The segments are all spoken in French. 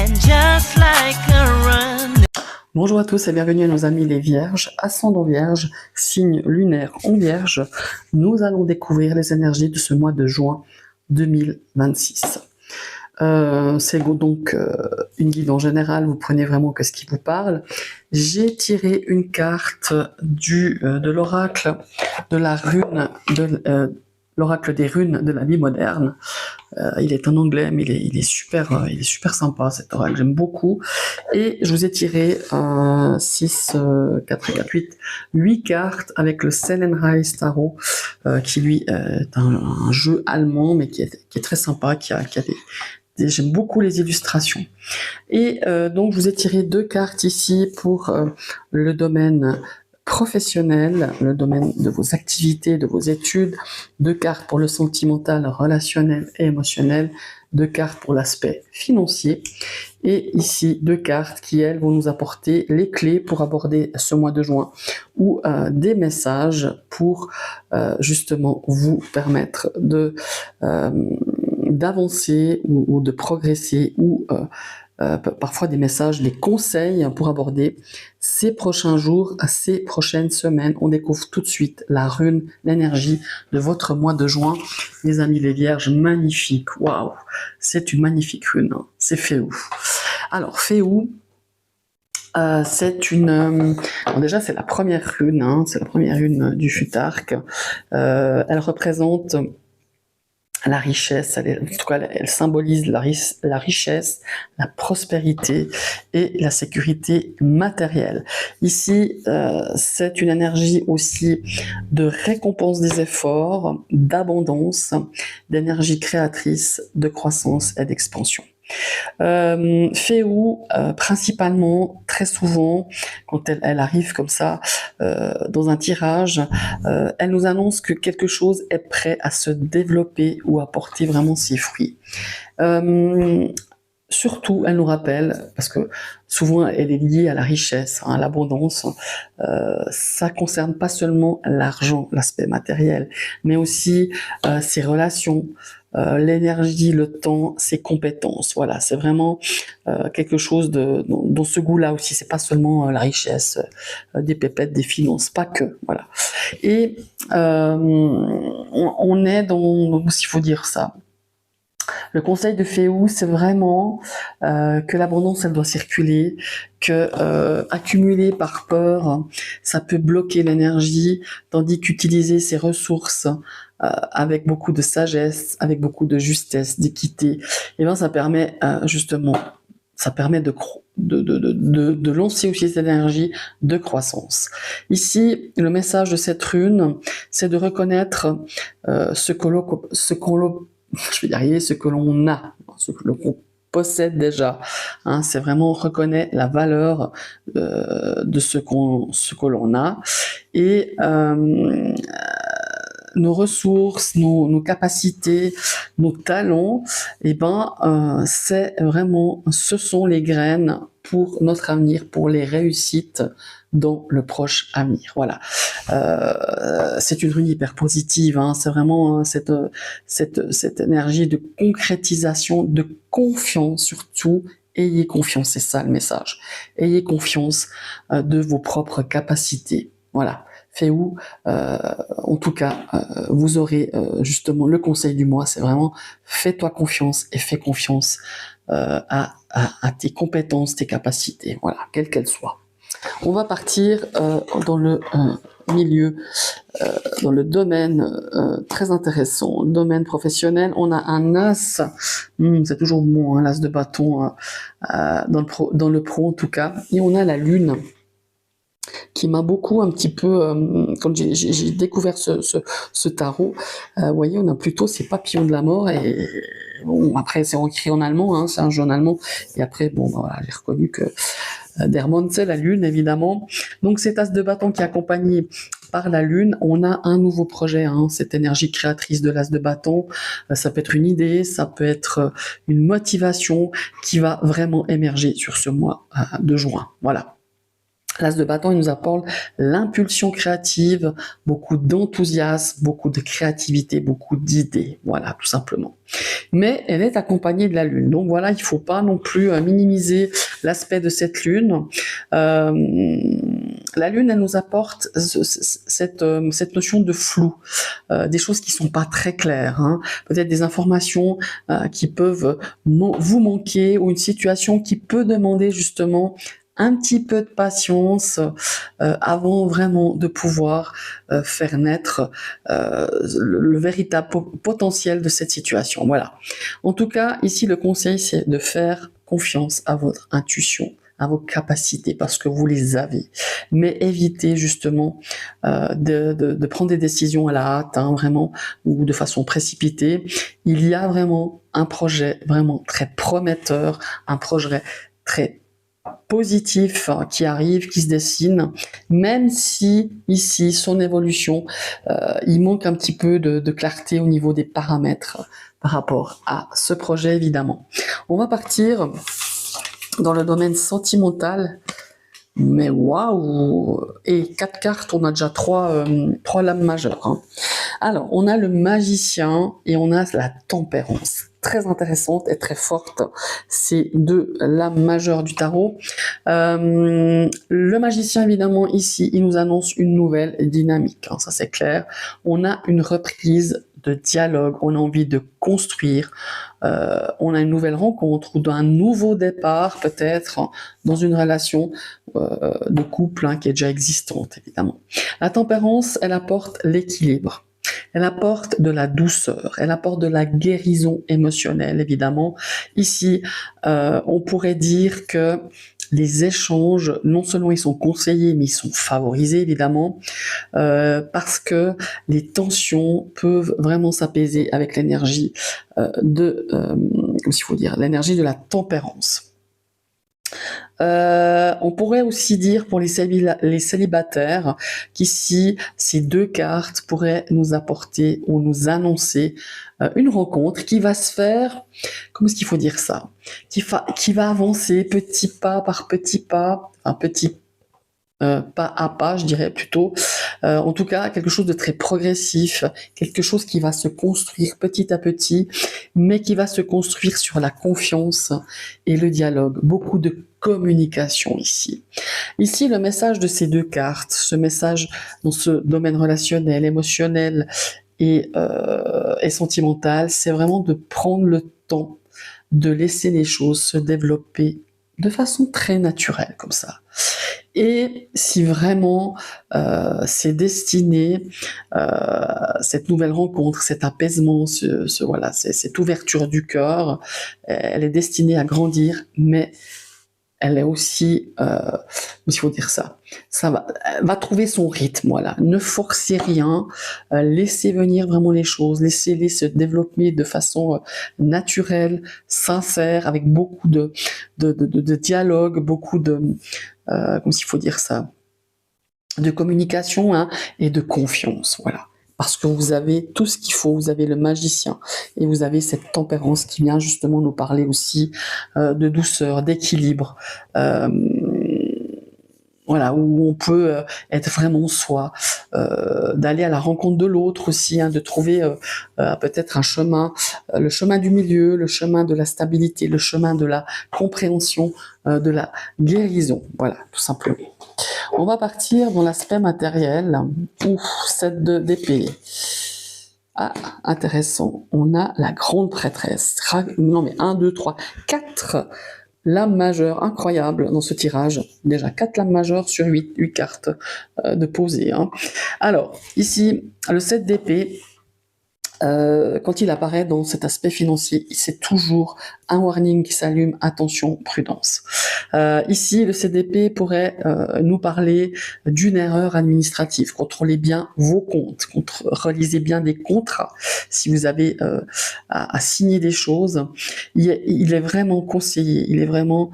And just like a run. Bonjour à tous et bienvenue à nos amis les Vierges, ascendant Vierge, signe lunaire en Vierge. Nous allons découvrir les énergies de ce mois de juin 2026. C'est donc une guide en général, vous prenez vraiment que ce qui vous parle. J'ai tiré une carte de l'oracle de la rune, l'oracle des runes de la vie moderne. Il est en anglais, mais il est super sympa cet oracle, j'aime beaucoup. Et je vous ai tiré 8 cartes avec le Seelenreich Tarot, qui lui est un jeu allemand, mais qui est très sympa, j'aime beaucoup les illustrations. Et donc je vous ai tiré 2 cartes ici pour le domaine professionnel, le domaine de vos activités, de vos études, 2 cartes pour le sentimental, relationnel et émotionnel, 2 cartes pour l'aspect financier, et ici 2 cartes qui, elles, vont nous apporter les clés pour aborder ce mois de juin, ou des messages pour justement vous permettre d'avancer ou de progresser, ou parfois des messages, des conseils pour aborder ces prochains jours, ces prochaines semaines. On découvre tout de suite la rune, l'énergie de votre mois de juin. Les amis les Vierges, magnifique, waouh, c'est une magnifique rune, hein. C'est Féou. Alors Féou, c'est une... déjà c'est la première rune, hein, c'est la première rune du Futhark. Elle représente la richesse, en tout cas elle symbolise la richesse, la prospérité et la sécurité matérielle. Ici, c'est une énergie aussi de récompense des efforts, d'abondance, d'énergie créatrice, de croissance et d'expansion. Féou, principalement, très souvent, quand elle arrive comme ça dans un tirage, elle nous annonce que quelque chose est prêt à se développer ou à porter vraiment ses fruits. Surtout, elle nous rappelle, parce que souvent elle est liée à la richesse, hein, à l'abondance, ça concerne pas seulement l'argent, l'aspect matériel, mais aussi ses relations, l'énergie, le temps, ses compétences. Voilà, c'est vraiment quelque chose dans ce goût-là aussi. C'est pas seulement la richesse, des pépettes, des finances, pas que. Voilà. Et on est dans, s'il faut dire ça. Le conseil de Féou, c'est vraiment que l'abondance, elle doit circuler, que accumuler par peur, ça peut bloquer l'énergie, tandis qu'utiliser ses ressources avec beaucoup de sagesse, avec beaucoup de justesse, d'équité, et bien ça permet justement, ça permet de lancer aussi cette énergie de croissance. Ici, le message de cette rune, c'est de reconnaître ce que l'on a, ce que l'on possède déjà. Hein, c'est vraiment reconnaître la valeur de ce que l'on a, et nos ressources, nos capacités, nos talents, et c'est vraiment, ce sont les graines pour notre avenir, pour les réussites dans le proche avenir. Voilà. C'est une rune hyper positive, hein. C'est vraiment cette énergie de concrétisation, de confiance surtout. Ayez confiance, c'est ça le message. Ayez confiance de vos propres capacités. Voilà. Féou, en tout cas, vous aurez justement le conseil du mois, c'est vraiment fais-toi confiance et fais confiance à tes compétences, tes capacités, voilà, quelles qu'elles soient. On va partir dans le milieu, dans le domaine très intéressant, le domaine professionnel. On a un as, c'est toujours bon, hein, l'as de bâton dans le pro en tout cas, et on a la lune, qui m'a beaucoup un petit peu, quand j'ai découvert ce tarot, vous voyez, on a plutôt ces papillons de la mort, et bon, après c'est écrit en allemand, hein, c'est un jeu en allemand, et après, bon, voilà, j'ai reconnu que Dermont, c'est la lune, évidemment. Donc cet as de bâton qui est accompagné par la lune, on a un nouveau projet, hein, cette énergie créatrice de l'as de bâton, ça peut être une idée, ça peut être une motivation qui va vraiment émerger sur ce mois de juin, voilà. L'As de bâton, il nous apporte l'impulsion créative, beaucoup d'enthousiasme, beaucoup de créativité, beaucoup d'idées. Voilà, tout simplement. Mais elle est accompagnée de la Lune. Donc voilà, il ne faut pas non plus minimiser l'aspect de cette Lune. La Lune, elle nous apporte cette notion de flou, des choses qui sont pas très claires, hein. Peut-être des informations qui peuvent vous manquer ou une situation qui peut demander justement un petit peu de patience avant vraiment de pouvoir faire naître le véritable potentiel de cette situation. Voilà. En tout cas, ici, le conseil, c'est de faire confiance à votre intuition, à vos capacités, parce que vous les avez. Mais évitez justement de prendre des décisions à la hâte, hein, vraiment, ou de façon précipitée. Il y a vraiment un projet vraiment très prometteur, un projet très positif qui arrive, qui se dessine, même si ici, son évolution, il manque un petit peu de clarté au niveau des paramètres par rapport à ce projet, évidemment. On va partir dans le domaine sentimental, mais waouh! Et 4 cartes, on a déjà 3 lames majeures, hein. Alors, on a le magicien et on a la tempérance. Très intéressante et très forte, ces 2 lames majeures du tarot. Le magicien, évidemment, ici, il nous annonce une nouvelle dynamique, hein, ça c'est clair. On a une reprise de dialogue, on a envie de construire, on a une nouvelle rencontre ou d'un nouveau départ peut-être dans une relation de couple, hein, qui est déjà existante, évidemment. La tempérance, elle apporte l'équilibre. Elle apporte de la douceur, elle apporte de la guérison émotionnelle, évidemment. Ici, on pourrait dire que les échanges, non seulement ils sont conseillés, mais ils sont favorisés, évidemment, parce que les tensions peuvent vraiment s'apaiser avec l'énergie il faut dire, l'énergie de la tempérance. On pourrait aussi dire pour les célibataires qu'ici, ces 2 cartes pourraient nous apporter ou nous annoncer une rencontre qui va se faire, comment est-ce qu'il faut dire ça, qui va avancer petit pas par petit pas, un petit pas à pas, je dirais plutôt. En tout cas, quelque chose de très progressif, quelque chose qui va se construire petit à petit, mais qui va se construire sur la confiance et le dialogue. Beaucoup de communication ici. Ici, le message de ces 2 cartes, ce message dans ce domaine relationnel, émotionnel et sentimental, c'est vraiment de prendre le temps de laisser les choses se développer de façon très naturelle, comme ça. Et si vraiment c'est destiné, cette nouvelle rencontre, cet apaisement, voilà, cette ouverture du cœur, elle est destinée à grandir, mais elle est aussi, il faut dire ça, elle va trouver son rythme, voilà. Ne forcez rien, laissez venir vraiment les choses, laissez-les se développer de façon naturelle, sincère, avec beaucoup de dialogue, beaucoup de, comment il faut dire ça, de communication, hein, et de confiance, voilà. Parce que vous avez tout ce qu'il faut, vous avez le magicien et vous avez cette tempérance qui vient justement nous parler aussi de douceur, d'équilibre, voilà, où on peut être vraiment soi, d'aller à la rencontre de l'autre aussi, hein, de trouver peut-être un chemin, le chemin du milieu, le chemin de la stabilité, le chemin de la compréhension, de la guérison, voilà, tout simplement. On va partir dans l'aspect matériel. Ouf, 7 d'épée. Ah, intéressant. On a la grande prêtresse. Non mais 1, 2, 3, 4 lames majeures, incroyable dans ce tirage. Déjà 4 lames majeures sur 8 cartes de posées, hein. Alors, ici, le 7 d'épée, quand il apparaît dans cet aspect financier, c'est toujours un warning qui s'allume, attention, prudence. Ici, le CDP pourrait nous parler d'une erreur administrative. Contrôlez bien vos comptes, relisez bien des contrats. Si vous avez à signer des choses, il est vraiment conseillé, il est vraiment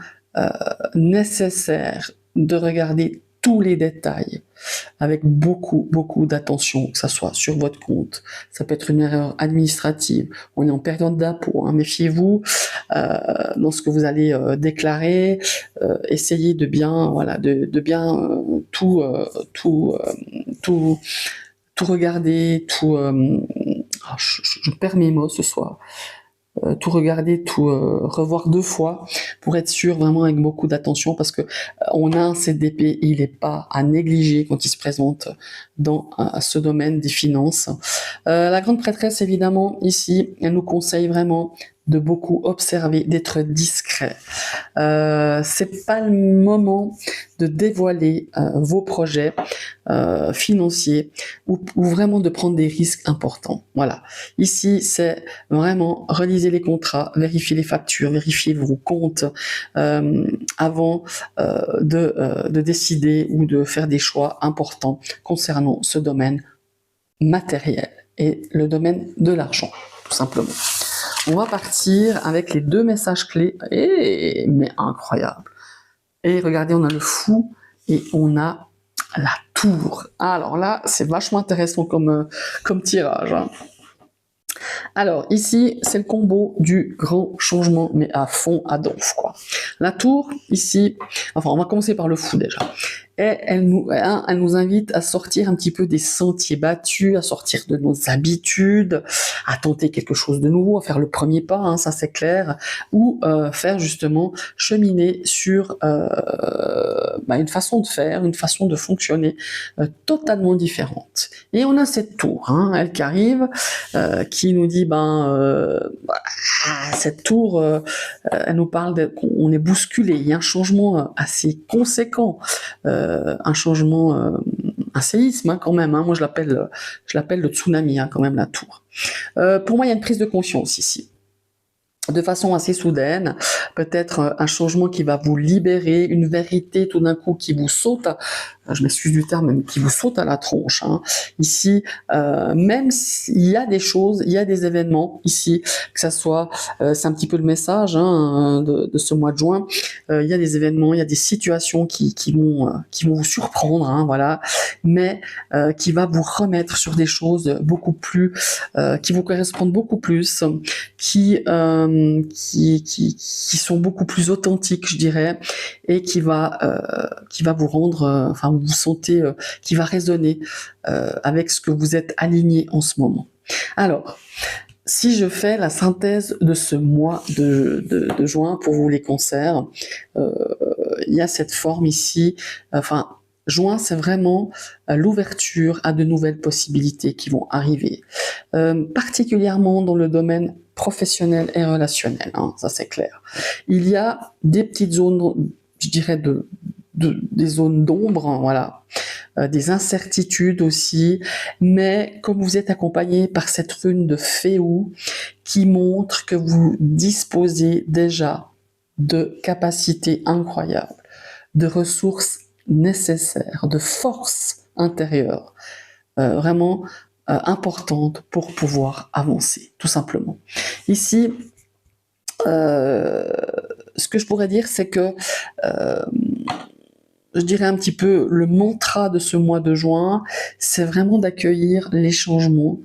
nécessaire de regarder tous les détails, avec beaucoup d'attention, que ça soit sur votre compte. Ça peut être une erreur administrative. On est en période d'impôt, hein, méfiez-vous dans ce que vous allez déclarer. Essayez de bien, voilà, de bien tout regarder, je perds mes mots ce soir. Tout regarder, tout revoir 2 fois pour être sûr vraiment avec beaucoup d'attention parce que on a un CDP, il n'est pas à négliger quand il se présente dans ce domaine des finances. La grande prêtresse, évidemment, ici, elle nous conseille vraiment de beaucoup observer, d'être discret. C'est pas le moment de dévoiler vos projets financiers ou vraiment de prendre des risques importants. Voilà. Ici, c'est vraiment relisez les contrats, vérifiez les factures, vérifiez vos comptes avant de décider ou de faire des choix importants concernant ce domaine matériel et le domaine de l'argent, tout simplement. On va partir avec les 2 messages clés, mais incroyable. Et regardez, on a le fou et on a la tour. Alors là, c'est vachement intéressant comme tirage, hein. Alors ici, c'est le combo du grand changement, mais à fond, à donf, quoi. La tour, ici, enfin, on va commencer par le fou déjà. Et elle nous invite à sortir un petit peu des sentiers battus, à sortir de nos habitudes, à tenter quelque chose de nouveau, à faire le premier pas, hein, ça c'est clair, ou faire justement cheminer sur une façon de faire, une façon de fonctionner totalement différente. Et on a cette tour, hein, elle qui arrive, qui nous dit, cette tour, elle nous parle qu'on est bousculé, il y a un changement assez conséquent, un changement, un séisme hein, quand même, hein, moi je l'appelle le tsunami hein, quand même la tour. Pour moi il y a une prise de conscience ici. De façon assez soudaine, peut-être un changement qui va vous libérer, une vérité tout d'un coup qui vous saute, je m'excuse du terme, mais qui vous saute à la tronche. Hein. Ici, même s'il y a des choses, il y a des événements ici, que ça soit, c'est un petit peu le message hein, de ce mois de juin, il y a des événements, il y a des situations qui vont vous surprendre, hein, voilà, mais qui va vous remettre sur des choses beaucoup plus, qui vous correspondent beaucoup plus, qui sont beaucoup plus authentiques, je dirais, et qui va vous rendre, vous sentez, qui va résonner avec ce que vous êtes aligné en ce moment. Alors, si je fais la synthèse de ce mois de juin pour vous les cancers, il y a cette forme ici, juin, c'est vraiment l'ouverture à de nouvelles possibilités qui vont arriver, particulièrement dans le domaine professionnel et relationnel, hein, ça c'est clair. Il y a des petites zones, je dirais, des zones d'ombre, hein, voilà, des incertitudes aussi, mais comme vous êtes accompagné par cette rune de Féou qui montre que vous disposez déjà de capacités incroyables, de ressources nécessaires, de force intérieure, vraiment importante pour pouvoir avancer, tout simplement. Ici, ce que je pourrais dire, c'est que je dirais un petit peu le mantra de ce mois de juin, c'est vraiment d'accueillir les changements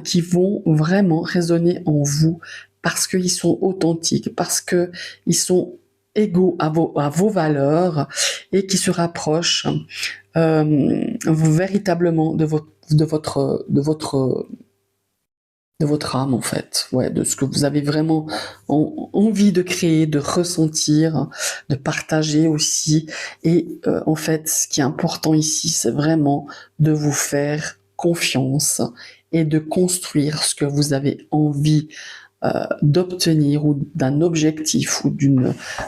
qui vont vraiment résonner en vous parce qu'ils sont authentiques, parce qu'ils sont égaux à vos valeurs et qui se rapprochent véritablement de votre âme en fait, ouais, de ce que vous avez vraiment envie de créer, de ressentir, de partager aussi. Et en fait, ce qui est important ici, c'est vraiment de vous faire confiance et de construire ce que vous avez envie d'obtenir ou d'un objectif ou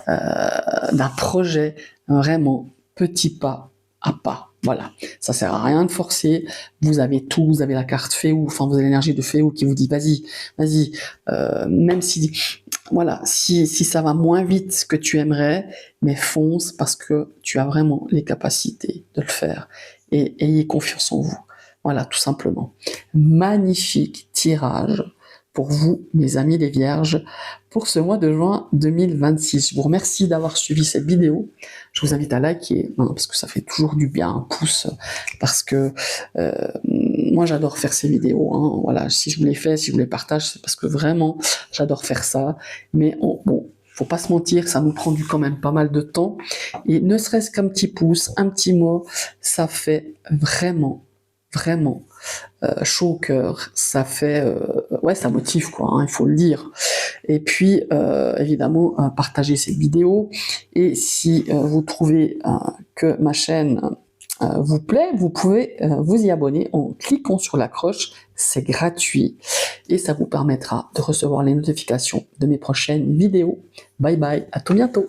d'un projet, vraiment petit pas à pas. Voilà, ça sert à rien de forcer. Vous avez tout, vous avez la carte Féou, vous avez l'énergie de Féou qui vous dit vas-y, même si voilà, si ça va moins vite que tu aimerais, mais fonce parce que tu as vraiment les capacités de le faire et ayez confiance en vous. Voilà, tout simplement. Magnifique tirage pour vous, mes amis les vierges, pour ce mois de juin 2026. Je vous remercie d'avoir suivi cette vidéo. Je vous invite à liker, hein, parce que ça fait toujours du bien, un pouce, parce que moi j'adore faire ces vidéos. Hein, voilà, si je vous les fais, si je vous les partage, c'est parce que vraiment j'adore faire ça. Mais bon, faut pas se mentir, ça nous prend quand même pas mal de temps. Et ne serait-ce qu'un petit pouce, un petit mot, ça fait vraiment chaud au cœur, ça fait, ouais, ça motive quoi, hein, il faut le dire. Et puis, évidemment, partagez cette vidéo. Et si vous trouvez que ma chaîne vous plaît, vous pouvez vous y abonner en cliquant sur la cloche, c'est gratuit. Et ça vous permettra de recevoir les notifications de mes prochaines vidéos. Bye bye, à tout bientôt.